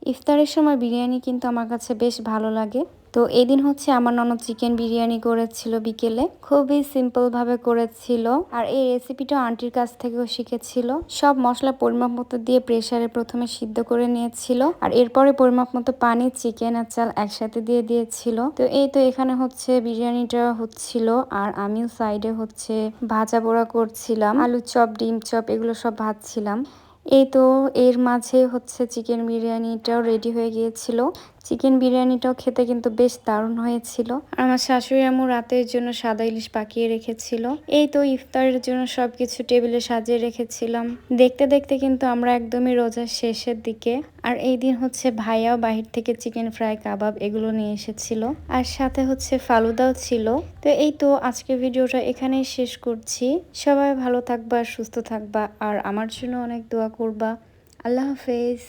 ইফতারের সময় বিরিয়ানি কিন্তু আমার কাছে বেশ ভালো লাগে। তো এদিন হচ্ছে আমার ননদ চিকেন বিরিয়ানি করেছিল বিকেলে, খুবই সিম্পল ভাবে করেছিল। আর এই রেসিপিটা আন্টির কাছ থেকেও শিখেছিল। সব মশলা পরিমাপ মতো দিয়ে প্রেসারে প্রথমে সিদ্ধ করে নিয়েছিল, আর এরপরে পরিমাপ মতো পানি, চিকেন আর চাল একসাথে দিয়ে দিয়েছিল। তো এই তো এখানে হচ্ছে বিরিয়ানিটা হচ্ছিল, আর আমিও সাইডে হচ্ছে ভাজা পোড়া করছিলাম, আলু চপ, ডিম চপ এগুলো সব ভাজছিলাম। এই তো এর মাঝে হচ্ছে চিকেন বিরিয়ানিটাও রেডি হয়ে গিয়েছিল। চিকেন বিরিয়ানিটাও খেতে কিন্তু বেশ দারুণ হয়েছিল। আমার শাশুড়ি আম্মু রাতের জন্য সাদা ইলিশ পাকিয়ে রেখেছিল। এই তো ইফতারের জন্য সবকিছু টেবিলে সাজিয়ে রেখেছিলাম। দেখতে দেখতে কিন্তু আমরা একদমই রোজার শেষের দিকে। আর এই দিন হচ্ছে ভাইয়াও বাহির থেকে চিকেন ফ্রাই, কাবাব এগুলো নিয়ে এসেছিল, আর সাথে হচ্ছে ফালুদাও ছিল। তো এই তো আজকের ভিডিওটা এখানেই শেষ করছি। সবাই ভালো থাকবা, সুস্থ থাকবা, আর আমার জন্য অনেক দোয়া করবা। আল্লাহ হাফেজ।